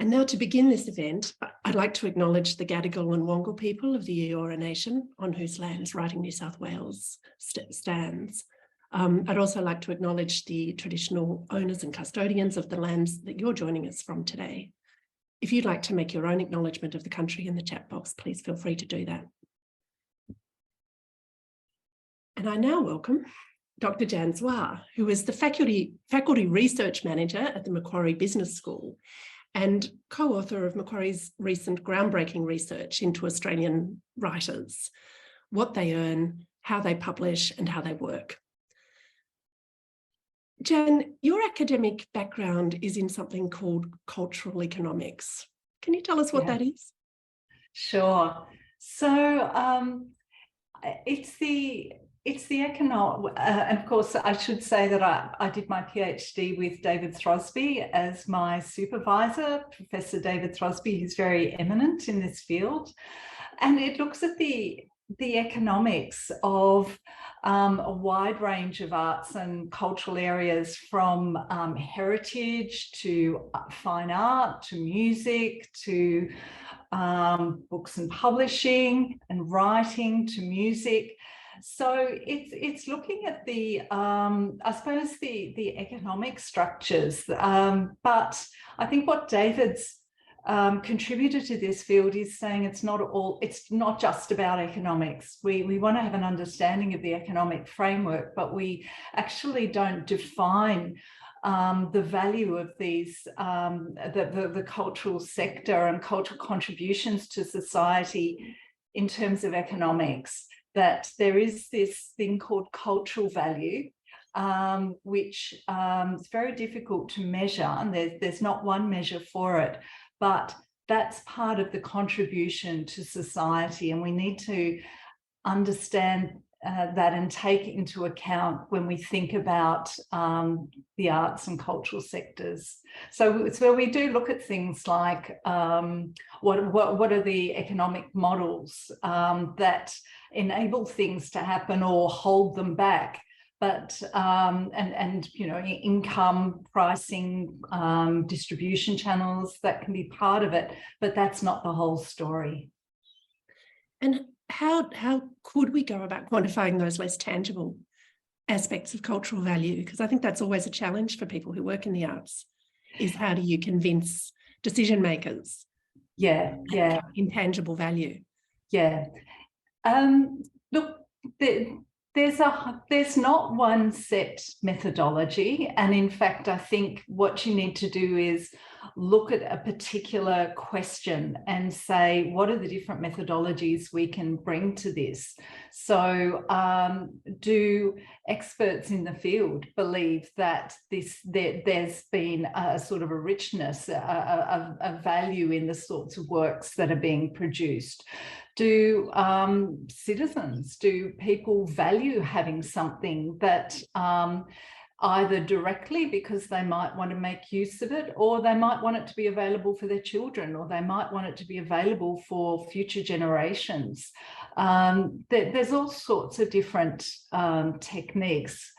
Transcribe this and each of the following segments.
And now to begin this event, I'd like to acknowledge the Gadigal and Wongal people of the Eora Nation, on whose lands Writing New South Wales stands. I'd also like to acknowledge the traditional owners and custodians of the lands that you're joining us from today. If you'd like to make your own acknowledgement of the country in the chat box, please feel free to do that. And I now welcome Dr Jan Zwar, who is the faculty research manager at the Macquarie Business School and co-author of Macquarie's recent groundbreaking research into Australian writers, what they earn, how they publish, and how they work. Jan, your academic background is in something called cultural economics. Can you tell us what that is? Sure. So it's the economic, and of course I should say that I did my PhD with David Throsby as my supervisor, Professor David Throsby, who's very eminent in this field. And it looks at the economics of a wide range of arts and cultural areas, from heritage to fine art, to music, to books and publishing and writing, to music. So it's looking at the, I suppose, the economic structures. But I think what David's contributed to this field is saying it's not just about economics. We want to have an understanding of the economic framework, but we actually don't define the value of these, the cultural sector and cultural contributions to society in terms of economics. That there is this thing called cultural value, which is very difficult to measure, and there's not one measure for it, but that's part of the contribution to society, and we need to understand that and take it into account when we think about the arts and cultural sectors. So we do look at things like what are the economic models that enable things to happen or hold them back, but and you know, income, pricing, distribution channels, that can be part of it, but that's not the whole story. And how could we go about quantifying those less tangible aspects of cultural value? Because I think that's always a challenge for people who work in the arts, is how do you convince decision makers intangible value? Look, there's not one set methodology, and in fact I think what you need to do is look at a particular question and say, what are the different methodologies we can bring to this? So do experts in the field believe that there's been a sort of a richness, a value in the sorts of works that are being produced? Do citizens, do people value having something that either directly because they might want to make use of it, or they might want it to be available for their children, or they might want it to be available for future generations? There's all sorts of different techniques,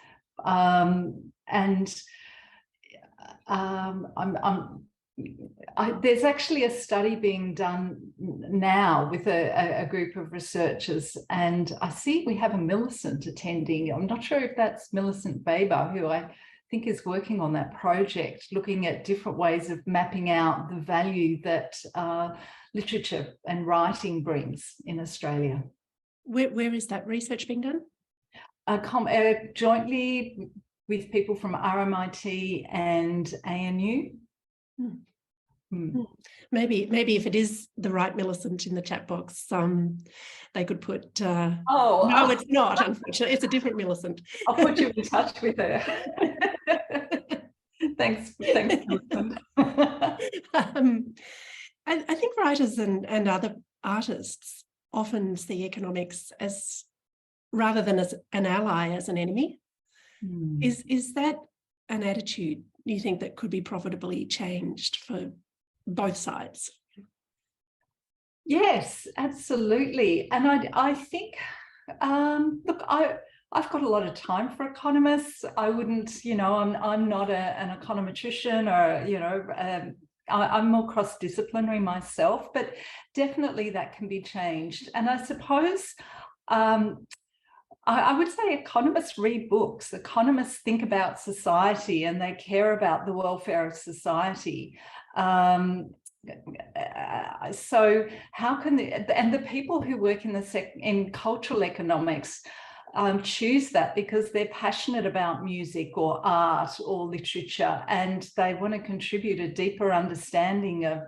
there's actually a study being done now with a group of researchers, and I see we have a Millicent attending. I'm not sure if that's Millicent Baber, who I think is working on that project, looking at different ways of mapping out the value that literature and writing brings in Australia. Where is that research being done? Jointly with people from RMIT and ANU. Maybe if it is the right Millicent in the chat box, they could put. No, it's not. Unfortunately, it's a different Millicent. I'll put you in touch with her. Thanks, Millicent. I think writers and other artists often see economics as, rather than as an ally, as an enemy. Is that an attitude you think that could be profitably changed for both sides? Yes, absolutely. And I think, look, I've got a lot of time for economists. I wouldn't, you know, I'm not an econometrician or, you know, I'm more cross-disciplinary myself, but definitely that can be changed. And I suppose I would say economists read books. Economists think about society and they care about the welfare of society. So how can the people who work in cultural economics choose that because they're passionate about music or art or literature, and they want to contribute a deeper understanding of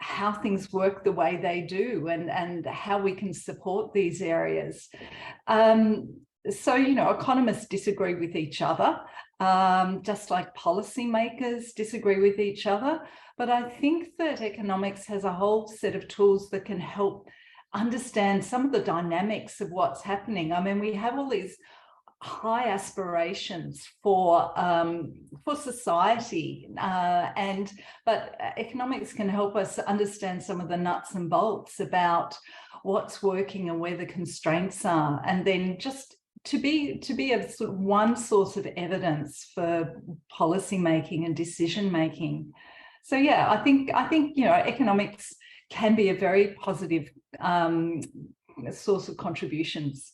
how things work the way they do and how we can support these areas. So, you know, economists disagree with each other, just like policymakers disagree with each other. But I think that economics has a whole set of tools that can help understand some of the dynamics of what's happening. I mean, we have all these high aspirations for society, but economics can help us understand some of the nuts and bolts about what's working and where the constraints are, and then just to be a sort of one source of evidence for policy making and decision making. So yeah, I think you know, economics can be a very positive source of contributions.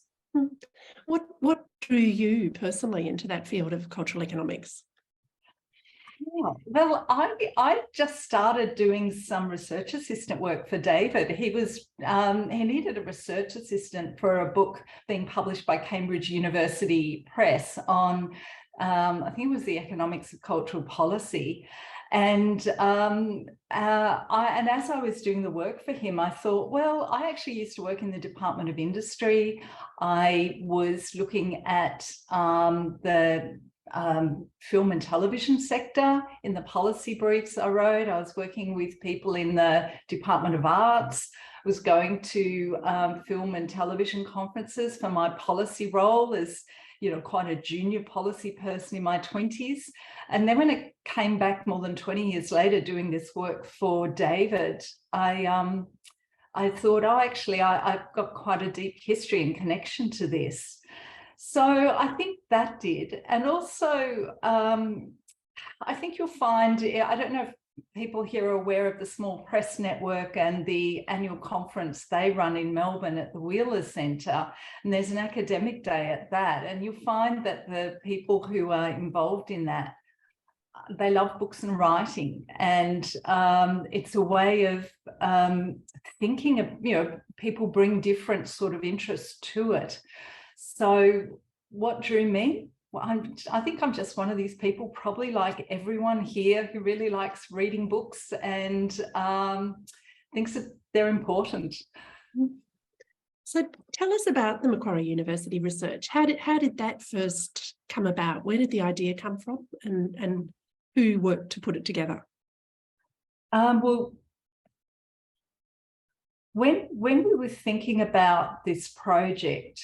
What drew you personally into that field of cultural economics? Yeah, well, I just started doing some research assistant work for David. He needed a research assistant for a book being published by Cambridge University Press on, I think it was the economics of cultural policy. And as I was doing the work for him, I thought, well, I actually used to work in the Department of Industry. I was looking at the film and television sector in the policy briefs I wrote. I was working with people in the Department of Arts. I was going to film and television conferences for my policy role as, you know, quite a junior policy person in my 20s. And then when it came back more than 20 years later doing this work for David, I thought, oh, actually, I've got quite a deep history and connection to this. So I think that did. And also, I think you'll find, I don't know if people here are aware of the Small Press Network and the annual conference they run in Melbourne at the Wheeler Centre. And there's an academic day at that. And you'll find that the people who are involved in that, they love books and writing. And it's a way of thinking of, you know, people bring different sort of interests to it. So what drew me? Well, I think I'm just one of these people, probably like everyone here, who really likes reading books and thinks that they're important. So tell us about the Macquarie University research. How did that first come about? Where did the idea come from, and who worked to put it together? Well, when we were thinking about this project,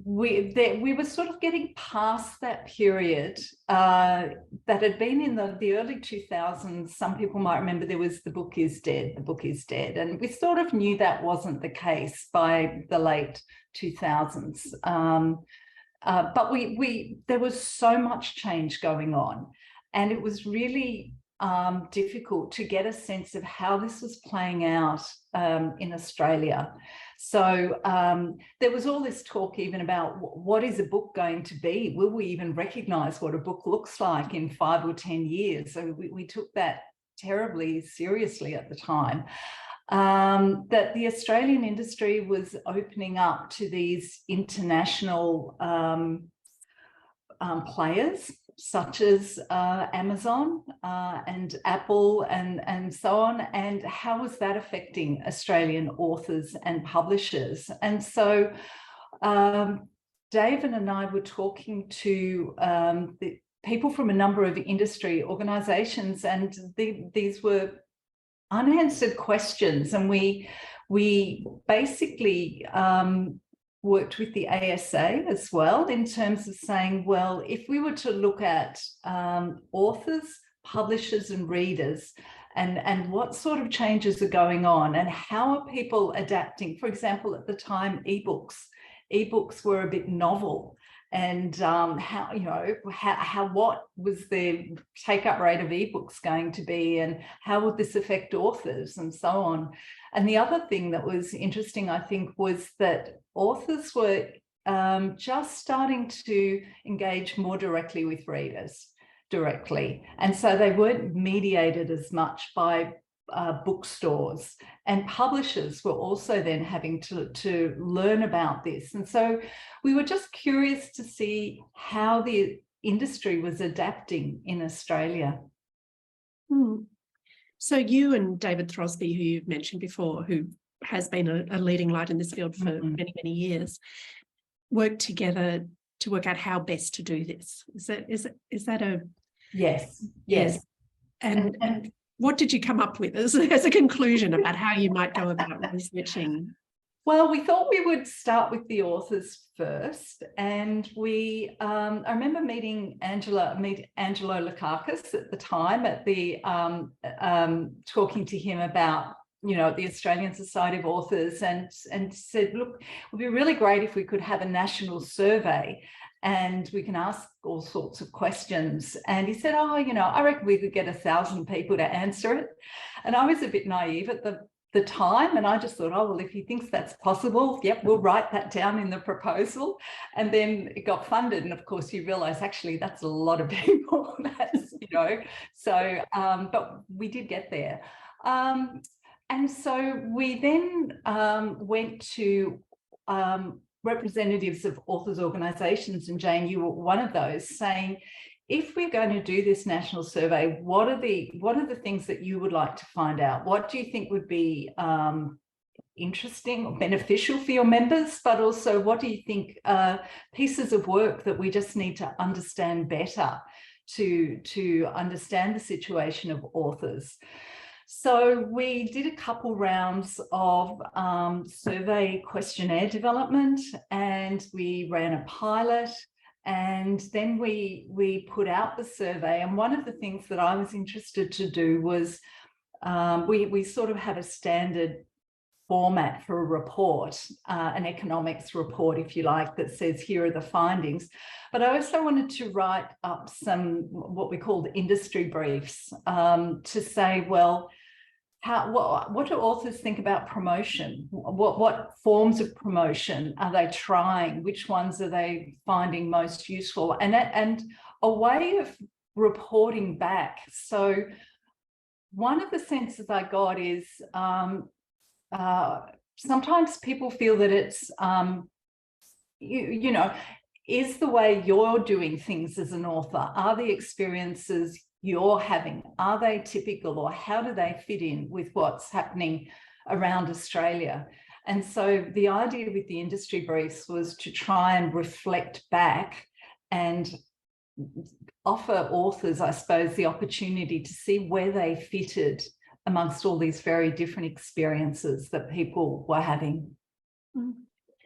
we were sort of getting past that period that had been in the early 2000s. Some people might remember there was the book is dead, and we sort of knew that wasn't the case by the late 2000s. But there was so much change going on, and it was really difficult to get a sense of how this was playing out in Australia. So there was all this talk even about what is a book going to be? Will we even recognise what a book looks like in 5 or 10 years? So we took that terribly seriously at the time. That the Australian industry was opening up to these international players, such as Amazon and Apple and so on, and how was that affecting Australian authors and publishers? And so David and I were talking to the people from a number of industry organisations, and these were unanswered questions, and we basically worked with the ASA as well in terms of saying, well, if we were to look at authors, publishers and readers, and what sort of changes are going on and how are people adapting? For example, at the time, ebooks were a bit novel, and how what was the take-up rate of ebooks going to be, and how would this affect authors, and so on. And the other thing that was interesting, I think, was that authors were just starting to engage more directly with readers and so they weren't mediated as much by bookstores, and publishers were also then having to learn about this. And so we were just curious to see how the industry was adapting in Australia. So you and David Throsby, who you've mentioned before, who has been a leading light in this field for many, many years, worked together to work out how best to do this. Is that a... Yes. And what did you come up with as a conclusion about how you might go about researching? Well, we thought we would start with the authors first, and I remember meeting Angelo Lakakis at the time at the talking to him about the Australian Society of Authors, and said, look, it would be really great if we could have a national survey and we can ask all sorts of questions. And he said, I reckon we could get 1,000 people to answer it. And I was a bit naive at the time, and I just thought, well, if he thinks that's possible, yep, we'll write that down in the proposal. And then it got funded, and of course you realize actually that's a lot of people. So but we did get there. And so we then went to representatives of authors organisations, and Jane, you were one of those, saying, if we're going to do this national survey, what are the things that you would like to find out? What do you think would be interesting or beneficial for your members? But also, what do you think pieces of work that we just need to understand better to understand the situation of authors? So we did a couple rounds of survey questionnaire development, and we ran a pilot, and then we put out the survey. And one of the things that I was interested to do was we sort of have a standard format for a report, an economics report, if you like, that says here are the findings. But I also wanted to write up some what we called industry briefs to say, well, what do authors think about promotion? What forms of promotion are they trying? Which ones are they finding most useful? And a way of reporting back. So one of the senses I got is sometimes people feel that it's, is the way you're doing things as an author, are the experiences you're having, are they typical, or how do they fit in with what's happening around Australia? And so the idea with the industry briefs was to try and reflect back and offer authors, I suppose, the opportunity to see where they fitted amongst all these very different experiences that people were having.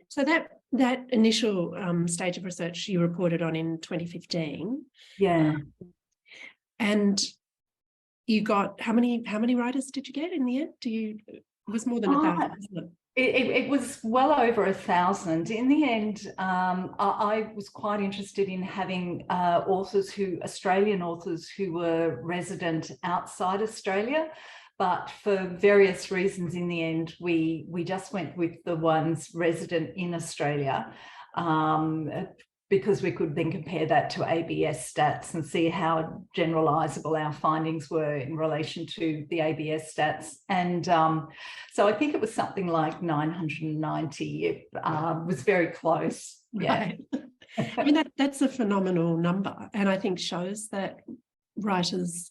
So that initial stage of research you reported on in 2015. Yeah. And you got, how many writers did you get in the end? It was more than 1,000, wasn't it? It was well over 1,000. In the end, I was quite interested in having Australian authors who were resident outside Australia, but for various reasons, in the end, we just went with the ones resident in Australia, because we could then compare that to ABS stats and see how generalisable our findings were in relation to the ABS stats. And so I think it was something like 990. It was very close. Yeah. Right. I mean, that's a phenomenal number, and I think shows that writers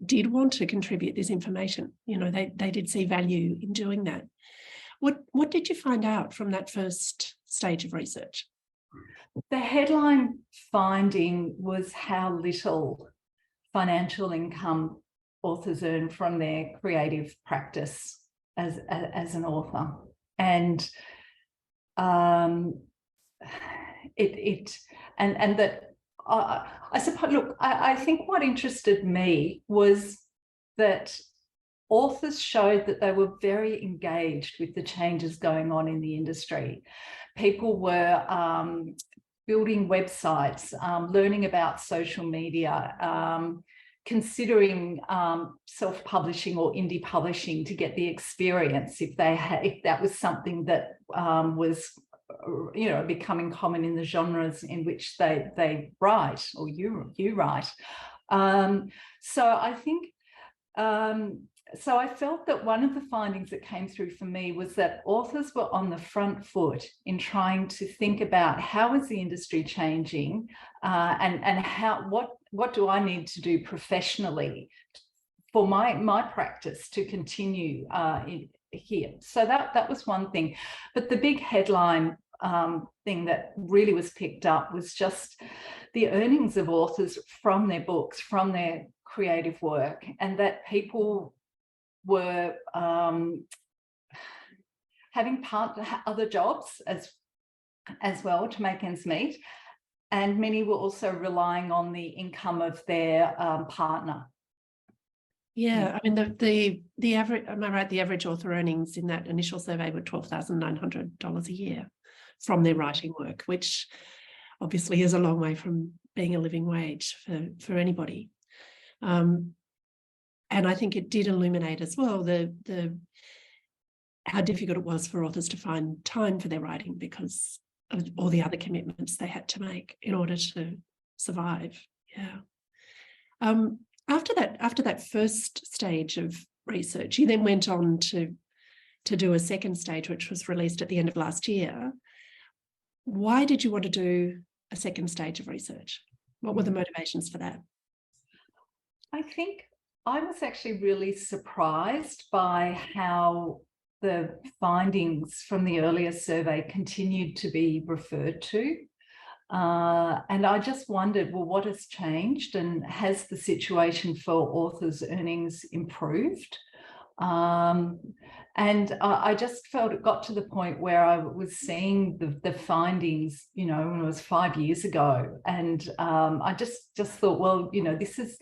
did want to contribute this information. They did see value in doing that. What did you find out from that first stage of research? The headline finding was how little financial income authors earn from their creative practice as an author. And I suppose, look, I think what interested me was that authors showed that they were very engaged with the changes going on in the industry. People were building websites, learning about social media, considering self-publishing or indie publishing to get the experience if that was something that was becoming common in the genres in which they write, or you write. So I think so I felt that one of the findings that came through for me was that authors were on the front foot in trying to think about how is the industry changing, and what do I need to do professionally for my practice to continue here. So that was one thing. But the big headline thing that really was picked up was just the earnings of authors from their books, from their creative work, and that people were having other jobs as well to make ends meet, and many were also relying on the income of their partner. Yeah, I mean the average, am I right? The average author earnings in that initial survey were $12,900 a year from their writing work, which obviously is a long way from being a living wage for anybody. And I think it did illuminate as well how difficult it was for authors to find time for their writing because of all the other commitments they had to make in order to survive. Yeah. After that first stage of research, you then went on to do a second stage, which was released at the end of last year. Why did you want to do a second stage of research? What were the motivations for that? I think I was actually really surprised by how the findings from the earlier survey continued to be referred to. And I just wondered, well, what has changed, and has the situation for authors' earnings improved? And I just felt it got to the point where I was seeing the findings, when it was 5 years ago. And I just thought, well, this is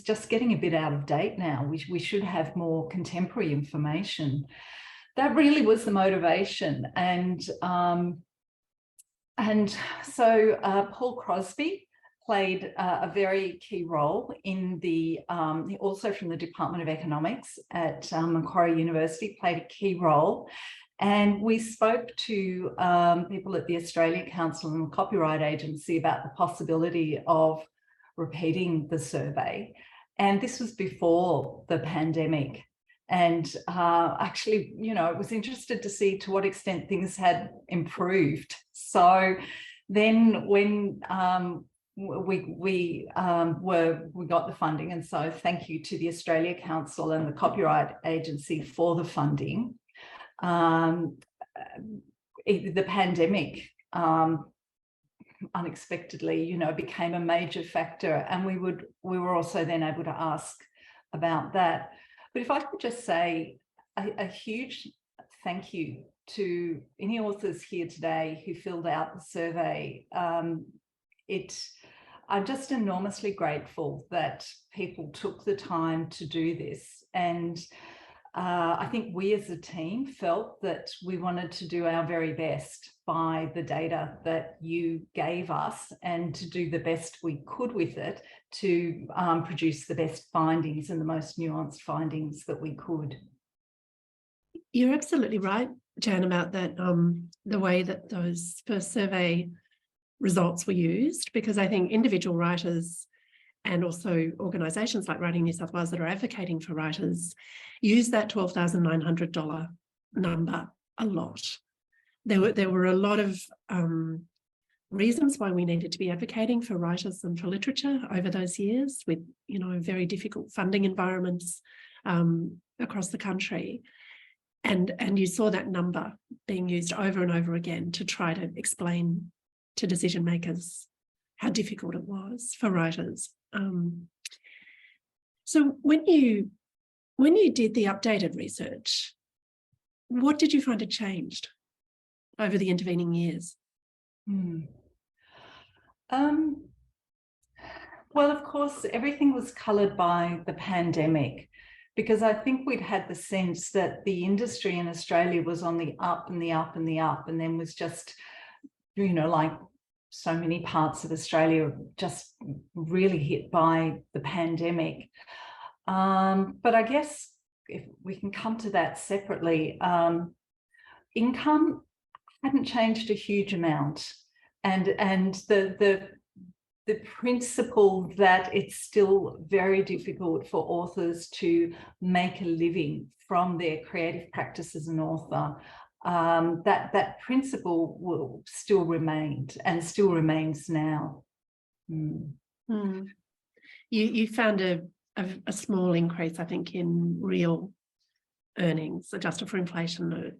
just getting a bit out of date now. We should have more contemporary information. That really was the motivation. And so Paul Crosby played a very key role in also from the Department of Economics at Macquarie University, played a key role. And we spoke to people at the Australia Council and the Copyright Agency about the possibility of repeating the survey. And this was before the pandemic. And actually, I was interested to see to what extent things had improved. So then when we got the funding, and so thank you to the Australia Council and the Copyright Agency for the funding. The pandemic unexpectedly, became a major factor, and we were also then able to ask about that. But if I could just say a huge thank you to any authors here today who filled out the survey. I'm just enormously grateful that people took the time to do this. And I think we as a team felt that we wanted to do our very best by the data that you gave us, and to do the best we could with it to produce the best findings and the most nuanced findings that we could. You're absolutely right, Jan, about that, the way that those first survey results were used, because I think individual writers and also organisations like Writing New South Wales that are advocating for writers use that $12,900 number a lot. There were a lot of reasons why we needed to be advocating for writers and for literature over those years, with very difficult funding environments across the country. And you saw that number being used over and over again to try to explain to decision makers how difficult it was for writers. So when you did the updated research, what did you find had changed over the intervening years? Well, of course, everything was coloured by the pandemic, because I think we'd had the sense that the industry in Australia was on the up and the up and the up, and then was just, like so many parts of Australia just really hit by the pandemic. But I guess if we can come to that separately, income hadn't changed a huge amount, and the principle that it's still very difficult for authors to make a living from their creative practice as an author, that principle will still remained and still remains now. You found a small increase, I think, in real earnings adjusted for inflation,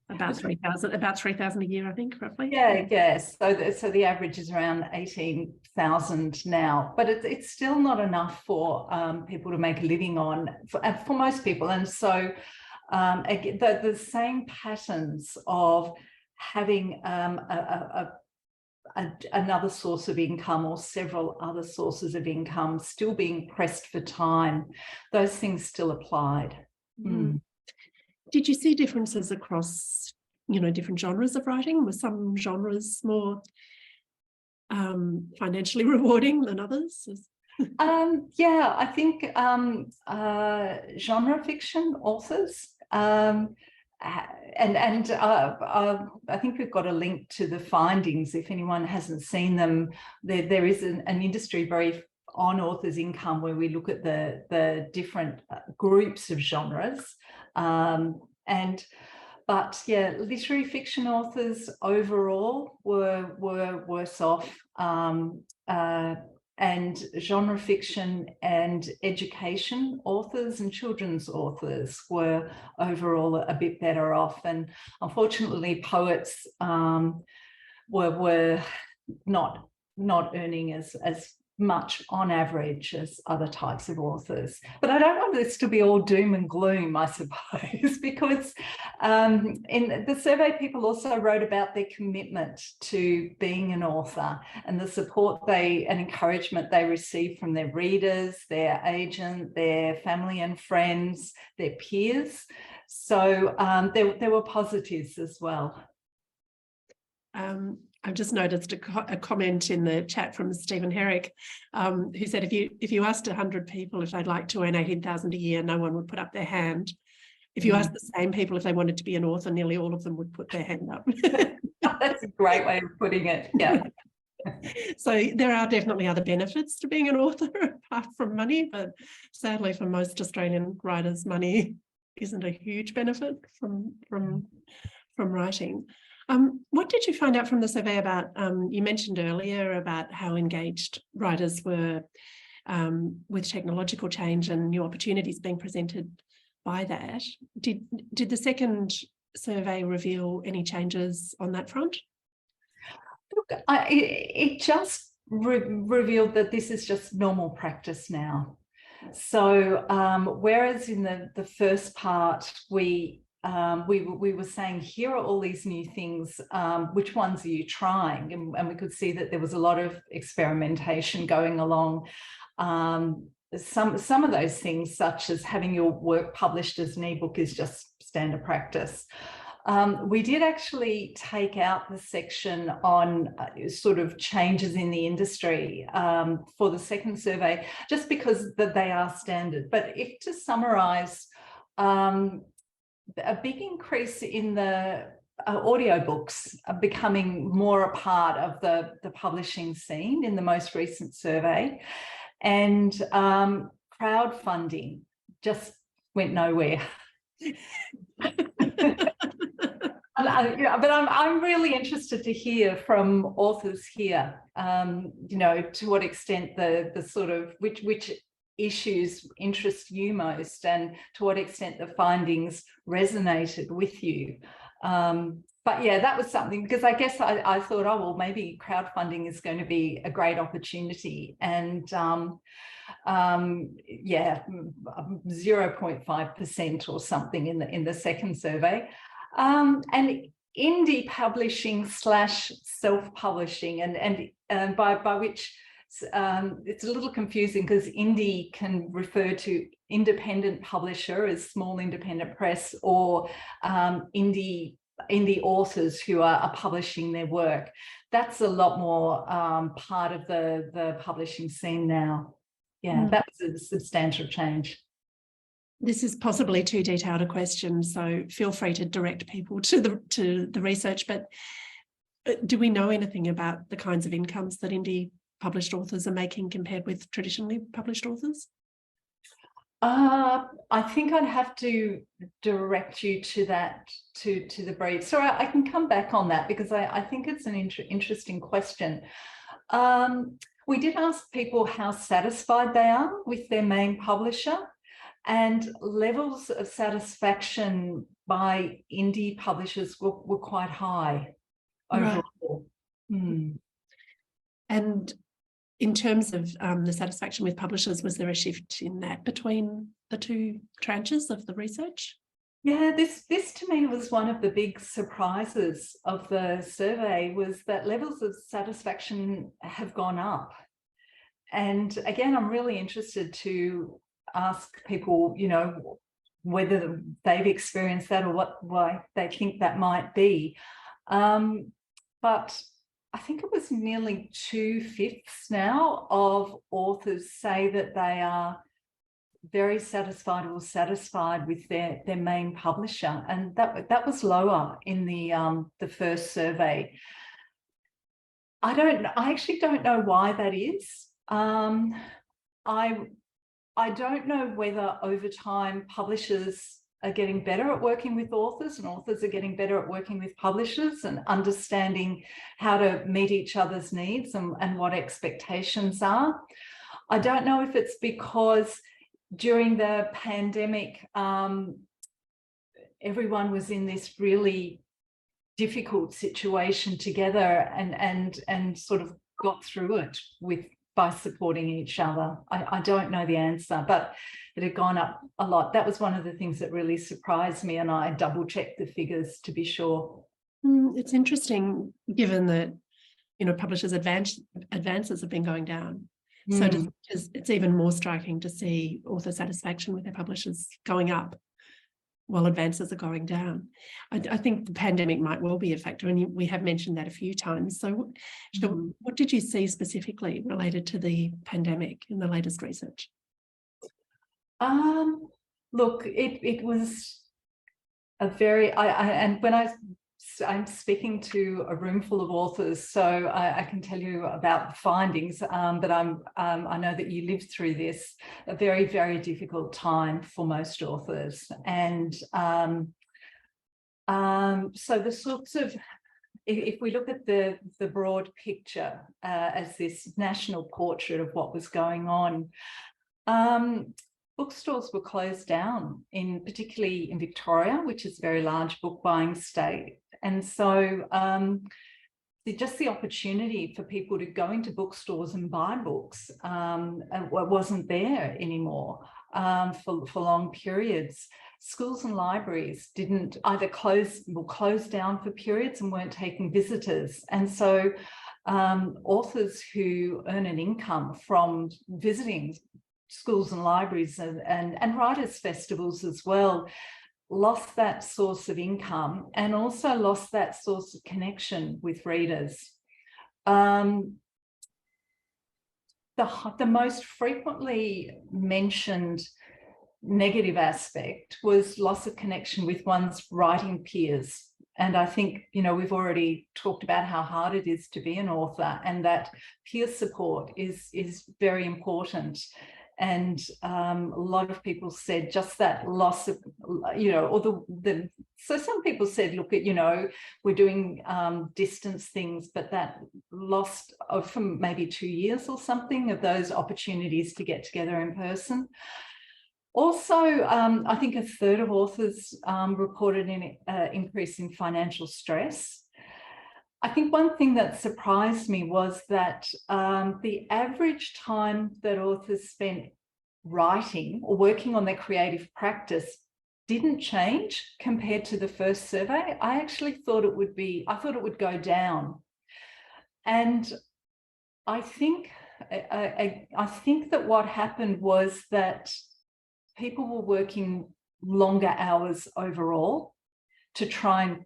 about 3,000 a year, I think, roughly. Yes. So the average is around 18,000 now, but it's still not enough for people to make a living on for most people. And so again, the same patterns of having another source of income or several other sources of income still being pressed for time, those things still applied. Did you see differences across, different genres of writing? Were some genres more financially rewarding than others? Yeah, I think genre fiction authors, and I think we've got a link to the findings if anyone hasn't seen them. There is an industry brief on authors' income where we look at the different groups of genres, but yeah, literary fiction authors overall were worse off, and genre fiction and education authors and children's authors were overall a bit better off. And unfortunately, poets were not earning as much on average as other types of authors. But I don't want this to be all doom and gloom, I suppose, because in the survey, people also wrote about their commitment to being an author and the support and encouragement they receive from their readers, their agent, their family and friends, their peers. So there were positives as well. I've just noticed a comment in the chat from Stephen Herrick, who said, if you asked 100 people if they'd like to earn 18,000 a year, no one would put up their hand. If you asked the same people if they wanted to be an author, nearly all of them would put their hand up. That's a great way of putting it. Yeah. So there are definitely other benefits to being an author apart from money, but sadly for most Australian writers, money isn't a huge benefit from writing. What did you find out from the survey about, you mentioned earlier about how engaged writers were with technological change and new opportunities being presented by that. Did the second survey reveal any changes on that front? Look, it just revealed that this is just normal practice now. So whereas in the first part, we were saying, here are all these new things, which ones are you trying? And we could see that there was a lot of experimentation going along. Some of those things, such as having your work published as an ebook, is just standard practice. We did actually take out the section on sort of changes in the industry for the second survey, just because they are standard. But if to summarise, a big increase in the audiobooks are becoming more a part of the publishing scene in the most recent survey, and crowdfunding just went nowhere. But I'm really interested to hear from authors here, to what extent the sort of which issues interest you most, and to what extent the findings resonated with you. But yeah, that was something, because I guess I thought, oh, well, maybe crowdfunding is going to be a great opportunity. And yeah, 0.5% or something in the second survey. And indie publishing / self-publishing, and by which it's a little confusing, because indie can refer to independent publisher as small independent press, or indie authors who are publishing their work. that's a lot more part of the publishing scene now. Yeah, that was a substantial change. This is possibly too detailed a question, so feel free to direct people to the research, but do we know anything about the kinds of incomes that indie published authors are making compared with traditionally published authors? I think I'd have to direct you to that, to the brief. So I can come back on that, because I think it's an interesting question. We did ask people how satisfied they are with their main publisher, and levels of satisfaction by indie publishers were quite high overall. Right. And in terms of the satisfaction with publishers, was there a shift in that between the two tranches of the research? Yeah, this to me was one of the big surprises of the survey, was that levels of satisfaction have gone up. And again, I'm really interested to ask people, you know, whether they've experienced that or why they think that might be. But I think it was nearly 2/5 now of authors say that they are very satisfied or satisfied with their main publisher, and that was lower in the first survey. I actually don't know why that is. I don't know whether over time publishers are getting better at working with authors and authors are getting better at working with publishers and understanding how to meet each other's needs and what expectations are. I don't know if it's because during the pandemic, everyone was in this really difficult situation together and sort of got through it by supporting each other. I don't know the answer, but it had gone up a lot. That was one of the things that really surprised me, and I double-checked the figures to be sure. It's interesting, given that, you know, publishers' advances have been going down. So it's even more striking to see author satisfaction with their publishers going up while advances are going down. I think the pandemic might well be a factor, and we have mentioned that a few times. So what did you see specifically related to the pandemic in the latest research? Look, it was a very, and when I'm speaking to a room full of authors, so I can tell you about the findings, but I know that you lived through this, a very, very difficult time for most authors. And so the sorts of, if we look at the broad picture as this national portrait of what was going on, bookstores were closed down, particularly in Victoria, which is a very large book buying state. And so just the opportunity for people to go into bookstores and buy books wasn't there anymore for long periods. Schools and libraries didn't either close down for periods and weren't taking visitors. And so authors who earn an income from visiting schools and libraries and writers' festivals as well lost that source of income and also lost that source of connection with readers. The most frequently mentioned negative aspect was loss of connection with one's writing peers. And I think, you know, we've already talked about how hard it is to be an author, and that peer support is very important. And a lot of people said just that loss of, you know, or so some people said, look, you know, we're doing distance things, but that lost from maybe 2 years or something of those opportunities to get together in person. Also, I think 1/3 of authors reported an increase in financial stress. I think one thing that surprised me was that the average time that authors spent writing or working on their creative practice didn't change compared to the first survey. I actually thought it would go down. And I think that what happened was that people were working longer hours overall to try and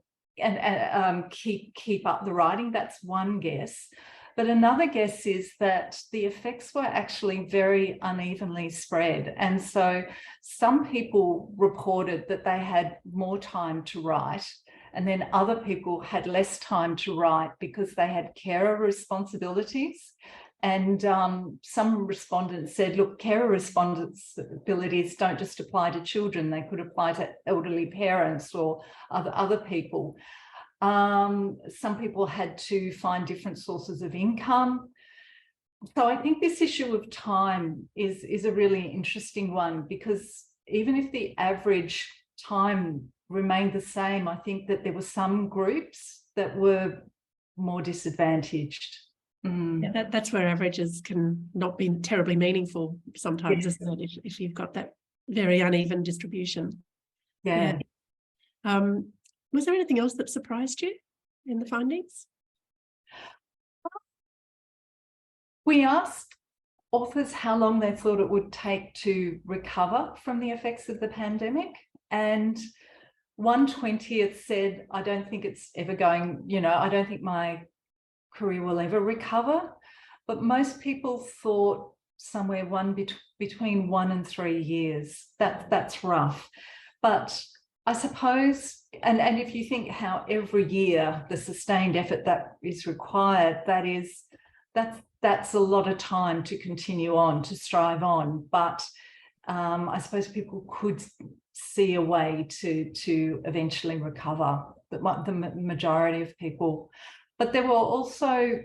keep up the writing. That's one guess. But another guess is that the effects were actually very unevenly spread. And so some people reported that they had more time to write, and then other people had less time to write because they had carer responsibilities. And some respondents said, look, carer responsibilities don't just apply to children, they could apply to elderly parents or other people. Some people had to find different sources of income. So I think this issue of time is a really interesting one, because even if the average time remained the same, I think that there were some groups that were more disadvantaged. Yeah, that's where averages can not be terribly meaningful sometimes, Yes. isn't it? If you've got that very uneven distribution. Yeah. Was there anything else that surprised you in the findings? We asked authors how long they thought it would take to recover from the effects of the pandemic, and 1/20 said, I don't think it's ever going, I don't think my career will ever recover. But most people thought somewhere between 1 and 3 years. That's rough. But I suppose, and if you think how every year the sustained effort that is required, that's a lot of time to continue on, to strive on. But I suppose people could see a way to eventually recover, the majority of people. But there were also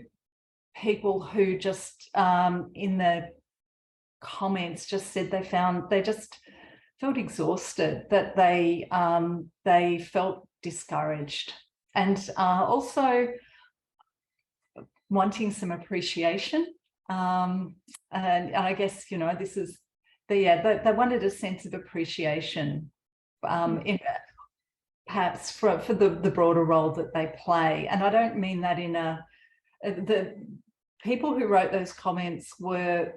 people who just in the comments just said they just felt exhausted, that they felt discouraged, and also wanting some appreciation. And I guess, this is they wanted a sense of appreciation in perhaps for the broader role that they play. And I don't mean that in the people who wrote those comments were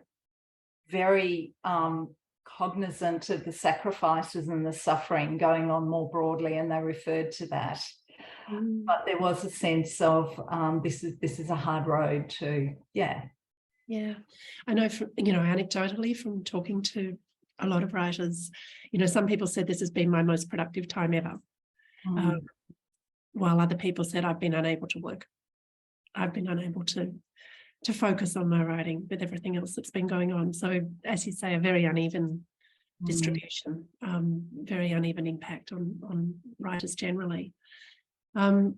very cognizant of the sacrifices and the suffering going on more broadly, and they referred to that. But there was a sense of this is a hard road too. Yeah. I know from, anecdotally from talking to a lot of writers, some people said this has been my most productive time ever. While other people said I've been unable to work. I've been unable to focus on my writing with everything else that's been going on. So, as you say, a very uneven distribution, very uneven impact on writers generally. There's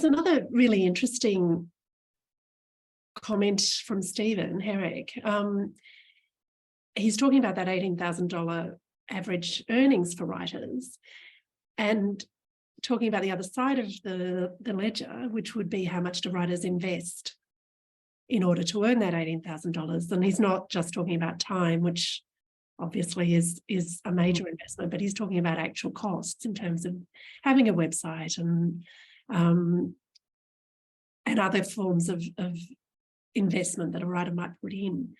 another really interesting comment from Stephen Herrick. He's talking about that $18,000 average earnings for writers, and talking about the other side of the ledger, which would be how much do writers invest in order to earn that $18,000. And he's not just talking about time, which obviously is a major investment, but he's talking about actual costs in terms of having a website and other forms of investment that a writer might put in.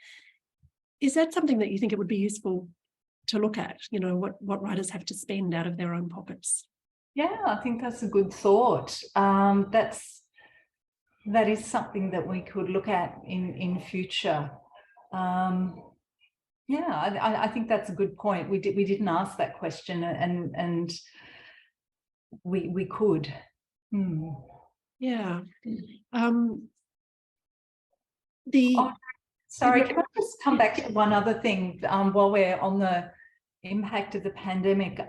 Is that something that you think it would be useful to look at, what writers have to spend out of their own pockets? Yeah, I think that's a good thought. That is something that we could look at in future. I think that's a good point. We didn't ask that question, and we could. Yeah. Sorry, can I just come back to one other thing while we're on the impact of the pandemic?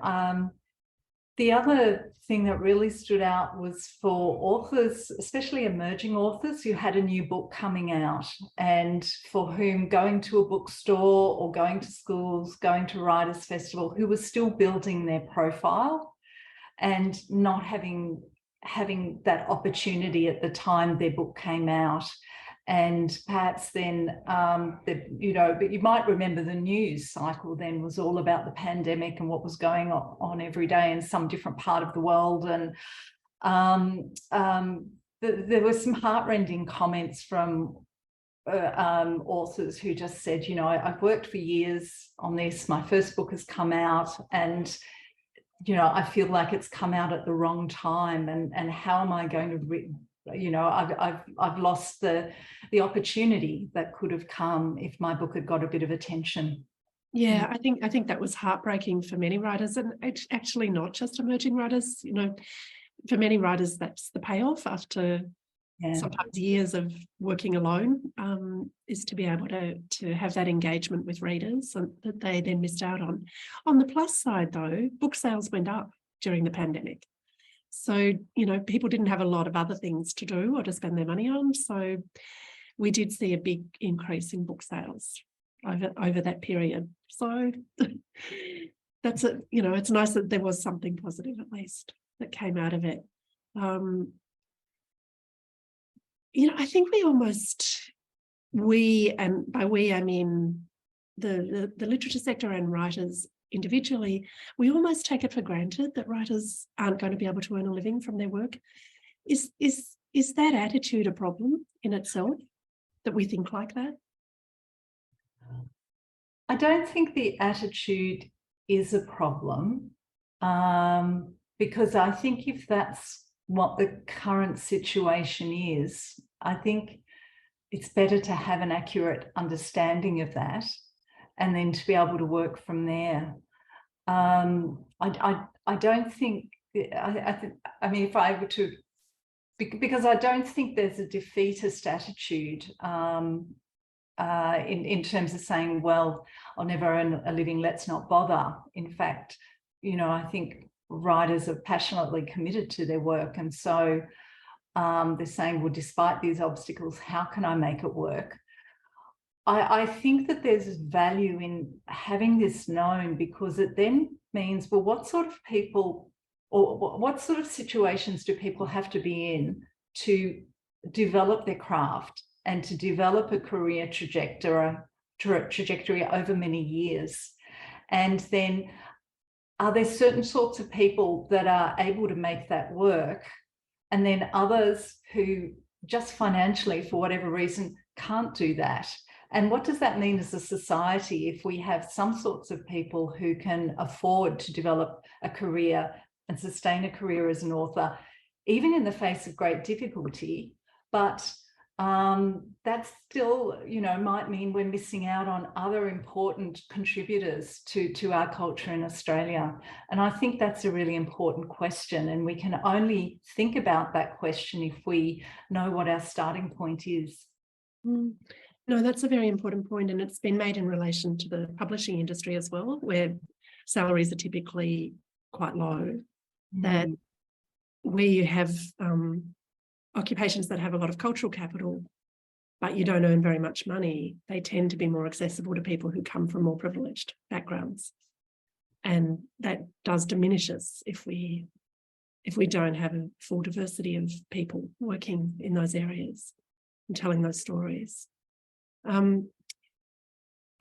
The other thing that really stood out was for authors, especially emerging authors who had a new book coming out, and for whom going to a bookstore or going to schools, going to Writers' Festival, who were still building their profile and not having that opportunity at the time their book came out. And perhaps then, but you might remember the news cycle then was all about the pandemic and what was going on every day in some different part of the world. And there were some heartrending comments from authors who just said, I've worked for years on this. My first book has come out, and you know, I feel like it's come out at the wrong time, and how am I going to, you know, I've lost the opportunity that could have come if my book had got a bit of attention. Yeah, I think that was heartbreaking for many writers, and it's actually not just emerging writers. You know, for many writers, that's the payoff after sometimes years of working alone, is to be able to have that engagement with readers that they then missed out on. On the plus side, though, book sales went up during the pandemic. So, you know, people didn't have a lot of other things to do or to spend their money on. So we did see a big increase in book sales over that period. So that's it. You know, it's nice that there was something positive at least that came out of it. You know, I think we, and by we I mean the literature sector and writers individually, we almost take it for granted that writers aren't going to be able to earn a living from their work. Is that attitude a problem in itself, that we think like that? I don't think the attitude is a problem, because I think if that's what the current situation is, I think it's better to have an accurate understanding of that and then to be able to work from there. I don't think, I mean, if I were to, because I don't think there's a defeatist attitude in terms of saying, well, I'll never earn a living, let's not bother. In fact, you know, I think writers are passionately committed to their work, and so they're saying, well, despite these obstacles, how can I make it work? I think that there's value in having this known, because it then means, well, what sort of people or what sort of situations do people have to be in to develop their craft and to develop a career trajectory over many years? And then are there certain sorts of people that are able to make that work, and then others who just financially, for whatever reason, can't do that? And what does that mean as a society if we have some sorts of people who can afford to develop a career and sustain a career as an author, even in the face of great difficulty, but that still, you know, might mean we're missing out on other important contributors to our culture in Australia. And I think that's a really important question, and we can only think about that question if we know what our starting point is. No, that's a very important point, and it's been made in relation to the publishing industry as well, where salaries are typically quite low, that where you have occupations that have a lot of cultural capital, but you don't earn very much money, they tend to be more accessible to people who come from more privileged backgrounds. And that does diminish us if we don't have a full diversity of people working in those areas and telling those stories.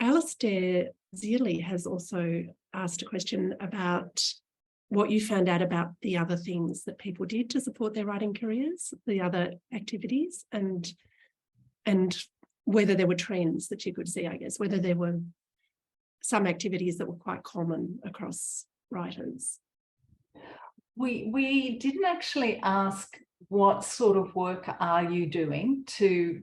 Alistair Zearley has also asked a question about what you found out about the other things that people did to support their writing careers, the other activities, and whether there were trends that you could see, I guess, whether there were some activities that were quite common across writers. We didn't actually ask what sort of work are you doing to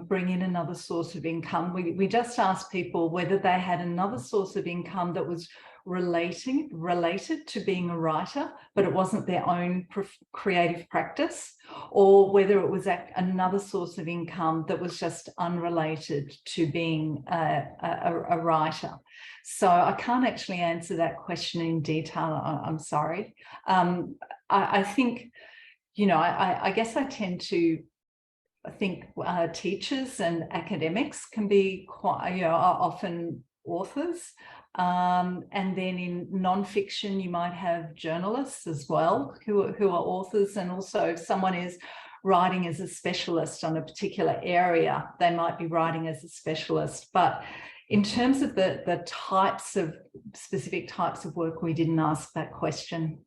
bring in another source of income. We just asked people whether they had another source of income that was related to being a writer, but it wasn't their own creative practice, or whether it was another source of income that was just unrelated to being a writer. So I can't actually answer that question in detail, I'm sorry. I think, you know, I guess I tend to think teachers and academics can be quite, you know, are often authors. And then in non-fiction, you might have journalists as well who are authors, and also if someone is writing as a specialist on a particular area, they might be writing as a specialist. But in terms of the types of specific types of work, we didn't ask that question.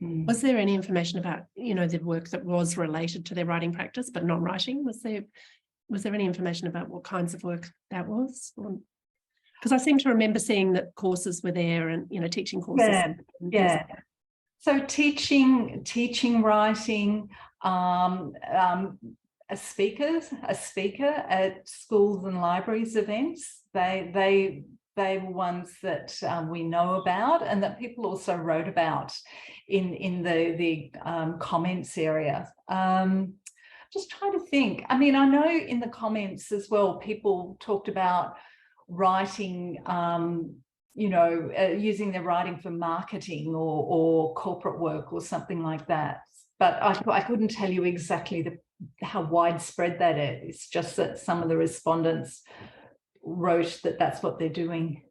Was there any information about, you know, the work that was related to their writing practice but not writing? Was there any information about what kinds of work that was? Because I seem to remember seeing that courses were there and, you know, teaching courses. Yeah. So teaching writing, a speaker at schools and libraries events. They were ones that we know about and that people also wrote about in the comments area. Just trying to think. I mean, I know in the comments as well, people talked about writing, you know, using their writing for marketing or corporate work or something like that. But I couldn't tell you exactly how widespread that is. It's just that some of the respondents wrote that that's what they're doing.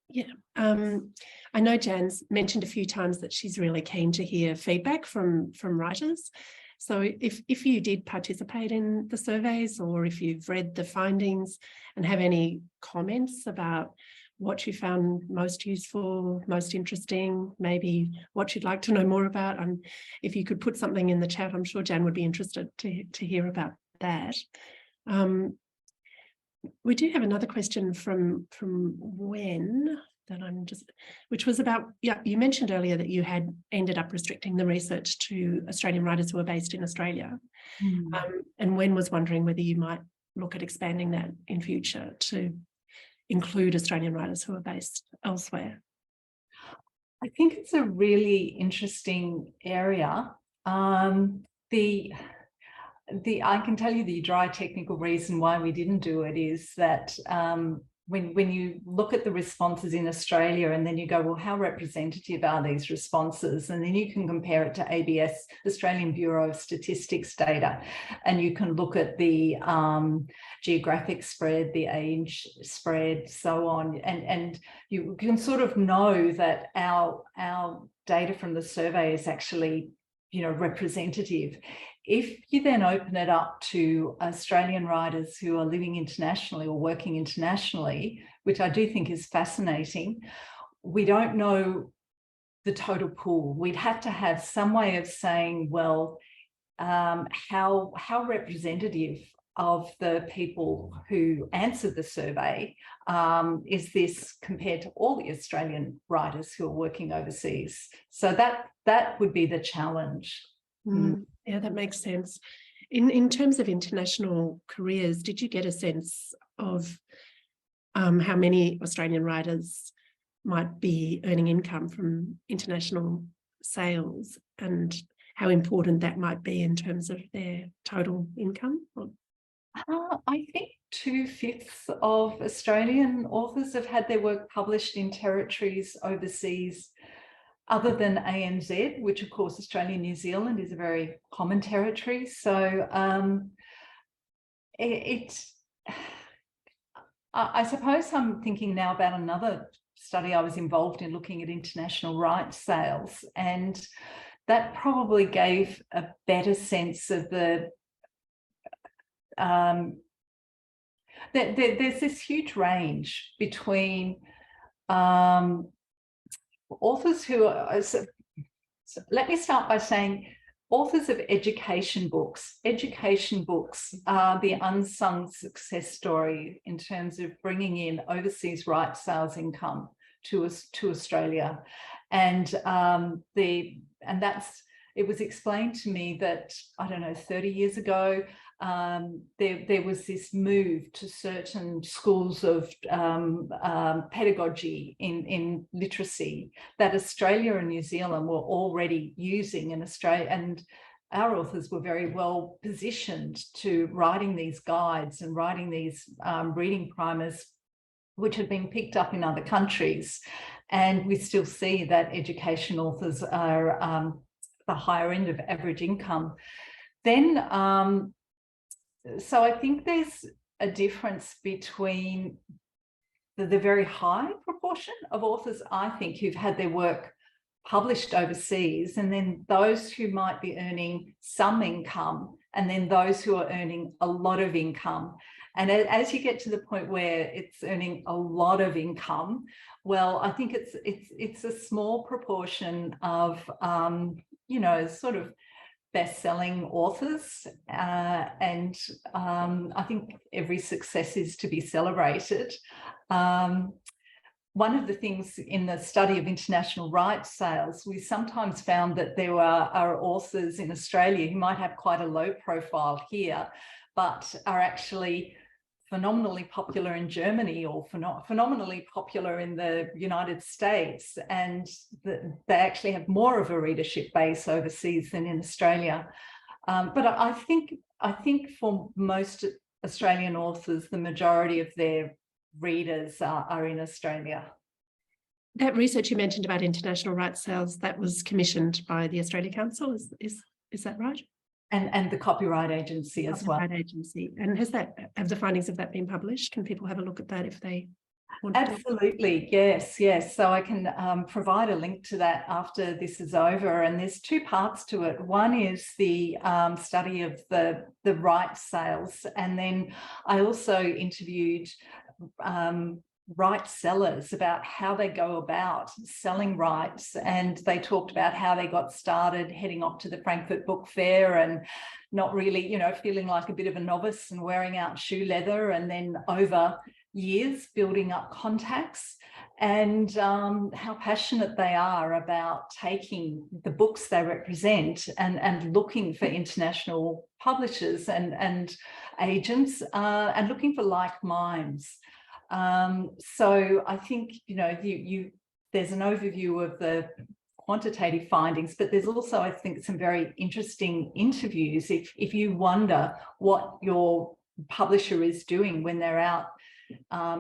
Yeah. I know Jan's mentioned a few times that she's really keen to hear feedback from writers. So if you did participate in the surveys, or if you've read the findings and have any comments about what you found most useful, most interesting, maybe what you'd like to know more about, if you could put something in the chat, I'm sure Jan would be interested to hear about that. We do have another question from Wen that which was about, yeah, you mentioned earlier that you had ended up restricting the research to Australian writers who are based in Australia. And Wen was wondering whether you might look at expanding that in future to include Australian writers who are based elsewhere. I think it's a really interesting area. I can tell you the dry technical reason why we didn't do it is that when you look at the responses in Australia and then you go, well, how representative are these responses? And then you can compare it to ABS, Australian Bureau of Statistics data, and you can look at the geographic spread, the age spread, so on. And you can sort of know that our data from the survey is actually, you know, representative. If you then open it up to Australian writers who are living internationally or working internationally, which I do think is fascinating, we don't know the total pool. We'd have to have some way of saying, well, how representative of the people who answered the survey is this compared to all the Australian writers who are working overseas? So that would be the challenge. Yeah, that makes sense. In terms of international careers, did you get a sense of how many Australian writers might be earning income from international sales and how important that might be in terms of their total income? I think 2/5 of Australian authors have had their work published in territories overseas other than ANZ, which of course Australia and New Zealand is a very common territory. So I suppose I'm thinking now about another study I was involved in looking at international rights sales, and that probably gave a better sense of the there's this huge range between authors who are, so let me start by saying authors of education books. Education books are the unsung success story in terms of bringing in overseas rights sales income to Australia. And it was explained to me that, I don't know, 30 years ago, there was this move to certain schools of pedagogy in literacy that Australia and New Zealand were already using in Australia, and our authors were very well positioned to writing these guides and writing these reading primers, which had been picked up in other countries. And we still see that education authors are the higher end of average income. Then so I think there's a difference between the very high proportion of authors, I think, who've had their work published overseas, and then those who might be earning some income, and then those who are earning a lot of income. And as you get to the point where it's earning a lot of income, well, I think it's a small proportion of, you know, sort of best-selling authors, and I think every success is to be celebrated. One of the things in the study of international rights sales, we sometimes found that there are authors in Australia who might have quite a low profile here, but are actually phenomenally popular in Germany or phenomenally popular in the United States, and they actually have more of a readership base overseas than in Australia. But I think for most Australian authors, the majority of their readers are in Australia. That research you mentioned about international rights sales, that was commissioned by the Australia Council, is that right? And the Copyright Agency as well. Copyright Agency. And have the findings of that been published? Can people have a look at that if they want to? Absolutely, yes. So I can provide a link to that after this is over. And there's two parts to it. One is the study of the rights sales. And then I also interviewed rights sellers about how they go about selling rights, and they talked about how they got started heading off to the Frankfurt Book Fair and not really, feeling like a bit of a novice and wearing out shoe leather, and then over years building up contacts, and how passionate they are about taking the books they represent and looking for international publishers and agents, and looking for like minds. So I think, there's an overview of the quantitative findings, but there's also, I think, some very interesting interviews. If you wonder what your publisher is doing when they're out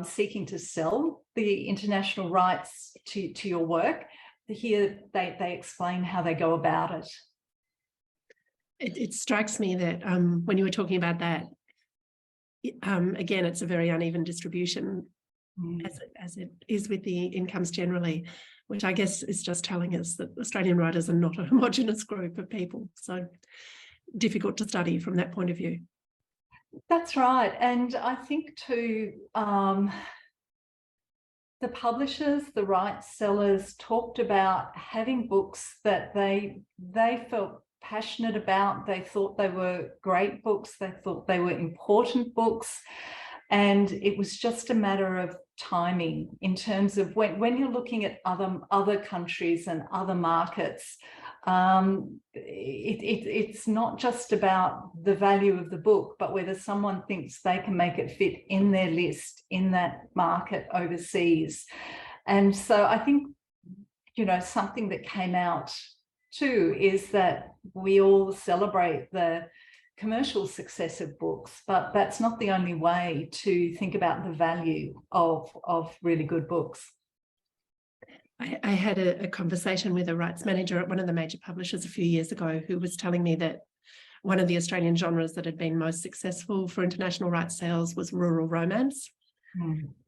seeking to sell the international rights to your work, here they explain how they go about it. It strikes me that when you were talking about that, again, it's a very uneven distribution, as it is with the incomes generally, which I guess is just telling us that Australian writers are not a homogenous group of people. So difficult to study from that point of view. That's right. And I think too, the publishers, the rights sellers talked about having books that they felt passionate about. They thought they were great books. They thought they were important books. And it was just a matter of timing in terms of when you're looking at other countries and other markets, it's not just about the value of the book, but whether someone thinks they can make it fit in their list in that market overseas. And so I think, something that came out too is that we all celebrate the commercial success of books, but that's not the only way to think about the value of really good books. I had a conversation with a rights manager at one of the major publishers a few years ago who was telling me that one of the Australian genres that had been most successful for international rights sales was rural romance.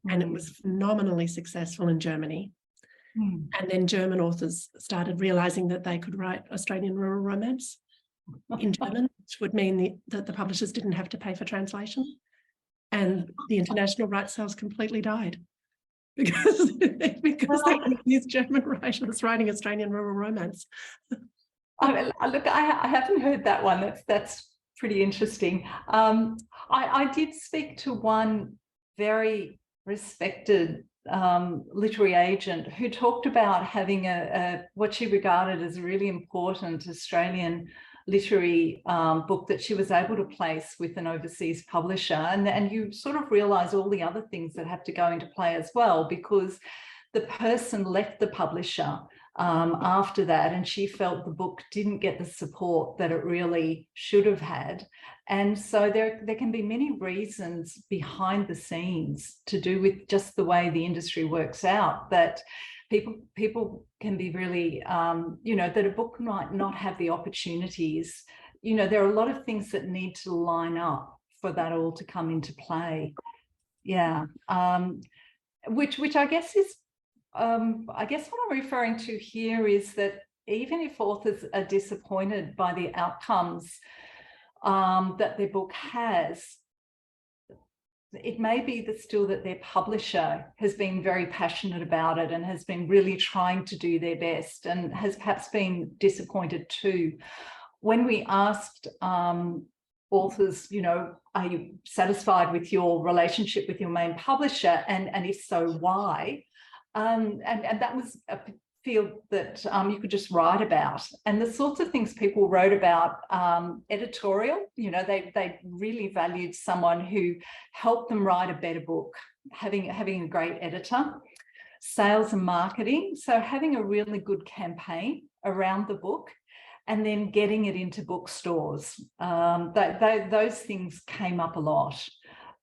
And it was phenomenally successful in Germany. And then German authors started realising that they could write Australian rural romance in German, which would mean that the publishers didn't have to pay for translation. And the international rights sales completely died because there were these German writers writing Australian rural romance. Look, I haven't heard that one. That's pretty interesting. I did speak to one very respected literary agent who talked about having what she regarded as a really important Australian literary book that she was able to place with an overseas publisher, and you sort of realize all the other things that have to go into play as well, because the person left the publisher after that, and she felt the book didn't get the support that it really should have had. And so there can be many reasons behind the scenes to do with just the way the industry works out, that people can be really, that a book might not have the opportunities. There are a lot of things that need to line up for that all to come into play. Yeah, which I guess is, I guess what I'm referring to here is that even if authors are disappointed by the outcomes that their book has, it may be still that their publisher has been very passionate about it and has been really trying to do their best and has perhaps been disappointed too. when we asked authors, you know, are you satisfied with your relationship with your main publisher, and if so, why? And that was a field that you could just write about, and the sorts of things people wrote about. Editorial, you know, they really valued someone who helped them write a better book, having a great editor. Sales and marketing, so having a really good campaign around the book and then getting it into bookstores. Those things came up a lot.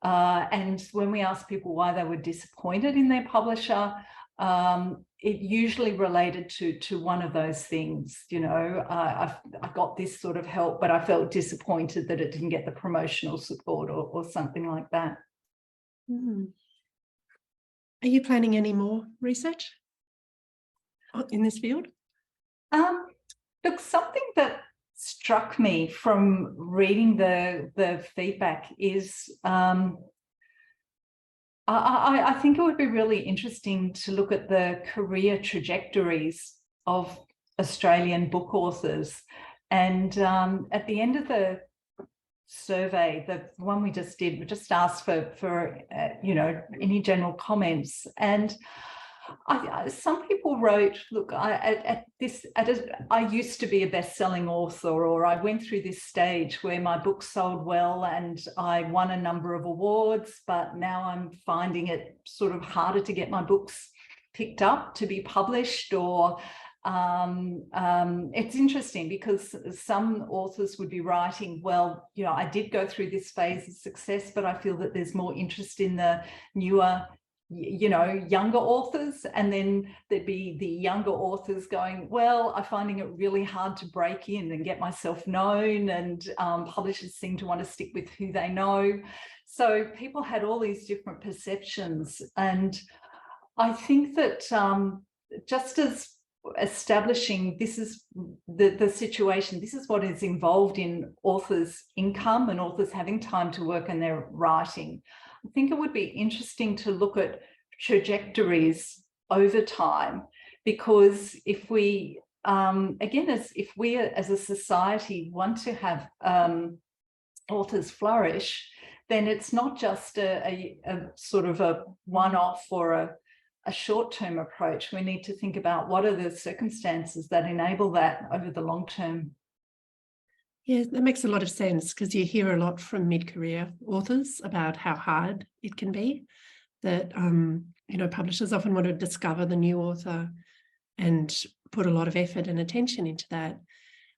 And when we asked people why they were disappointed in their publisher, it usually related to one of those things. You know, I got this sort of help, but I felt disappointed that it didn't get the promotional support or something like that. Mm. Are you planning any more research in this field? Look, something that struck me from reading the feedback is I think it would be really interesting to look at the career trajectories of Australian book authors. And at the end of the survey, the one we just did, we just asked for you know, any general comments. And some people wrote, look, I used to be a best-selling author, or I went through this stage where my book sold well and I won a number of awards, but now I'm finding it sort of harder to get my books picked up to be published. Or it's interesting because some authors would be writing, well, you know, I did go through this phase of success, but I feel that there's more interest in the newer, you know, younger authors. And then there'd be the younger authors going, well, I'm finding it really hard to break in and get myself known, and publishers seem to want to stick with who they know. So people had all these different perceptions. And I think that just as establishing this is the situation, this is what is involved in authors' income and authors having time to work on their writing, I think it would be interesting to look at trajectories over time, because if we, again, if we as a society want to have authors flourish, then it's not just a sort of a one-off or a short-term approach. We need to think about what are the circumstances that enable that over the long term. Yeah, that makes a lot of sense, because you hear a lot from mid-career authors about how hard it can be, that you know, publishers often want to discover the new author and put a lot of effort and attention into that.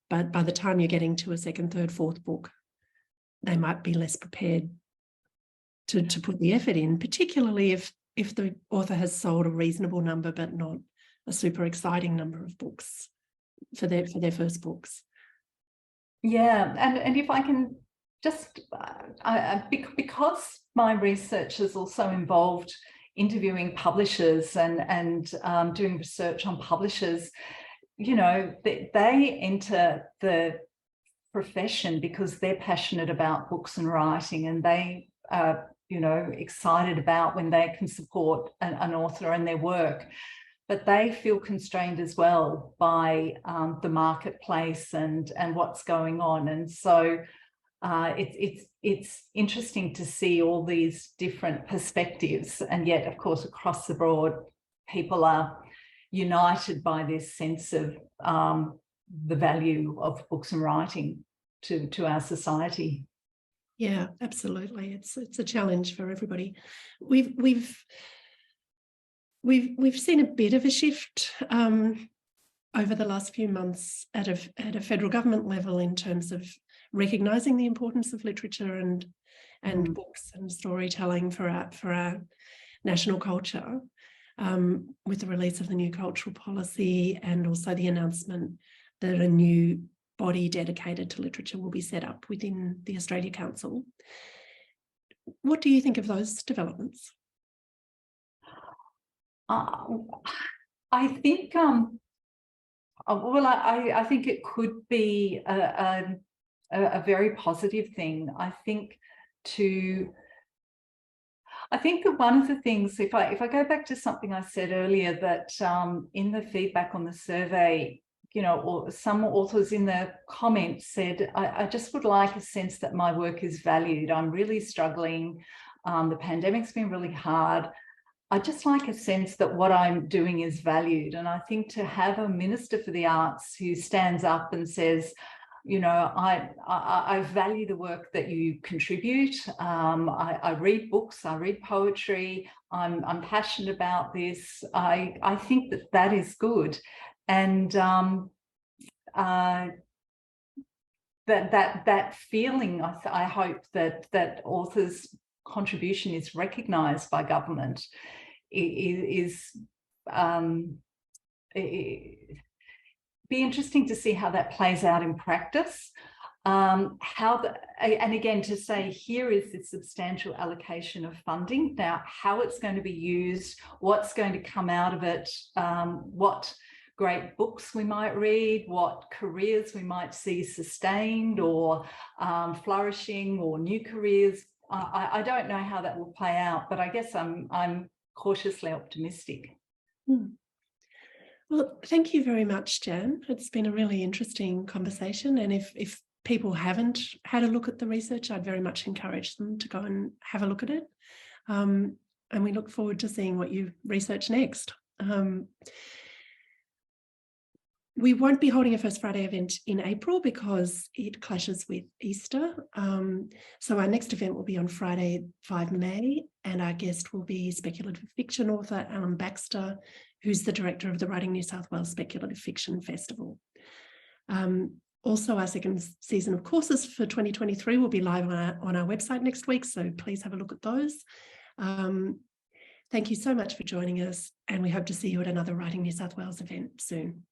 But by the time you're getting to a second, third, fourth book, they might be less prepared to put the effort in, particularly if the author has sold a reasonable number but not a super exciting number of books for their first books. Yeah, and if I can just, because my research has also involved interviewing publishers and doing research on publishers, you know, they enter the profession because they're passionate about books and writing, and they are, you know, excited about when they can support an author and their work. But they feel constrained as well by the marketplace and what's going on. And so it's interesting to see all these different perspectives. And yet, of course, across the board, people are united by this sense of the value of books and writing to our society. Yeah, absolutely. It's a challenge for everybody. We've seen a bit of a shift over the last few months at a federal government level in terms of recognising the importance of literature and books and storytelling for our national culture, with the release of the new cultural policy, and also the announcement that a new body dedicated to literature will be set up within the Australia Council. What do you think of those developments? I think, well, I think it could be a very positive thing. I think that one of the things, if I go back to something I said earlier, that in the feedback on the survey, you know, or some authors in the comments said, I just would like a sense that my work is valued. I'm really struggling. The pandemic's been really hard. I just like a sense that what I'm doing is valued. And I think to have a Minister for the Arts who stands up and says, you know, I value the work that you contribute. I read books, I read poetry. I'm passionate about this. I think that that is good, and that feeling. I hope that authors' contribution is recognised by government. Be interesting to see how that plays out in practice. And again, to say here is the substantial allocation of funding. Now, how it's going to be used, what's going to come out of it, what great books we might read, what careers we might see sustained or flourishing, or new careers. I don't know how that will play out, but I guess I'm cautiously optimistic. Well, thank you very much, Jan. It's been a really interesting conversation. And if people haven't had a look at the research, I'd very much encourage them to go and have a look at it. And we look forward to seeing what you research next. We won't be holding a First Friday event in April because it clashes with Easter. So our next event will be on Friday, 5 May, and our guest will be speculative fiction author Alan Baxter, who's the director of the Writing New South Wales Speculative Fiction Festival. Also, our second season of courses for 2023 will be live on our website next week, so please have a look at those. Thank you so much for joining us, and we hope to see you at another Writing New South Wales event soon.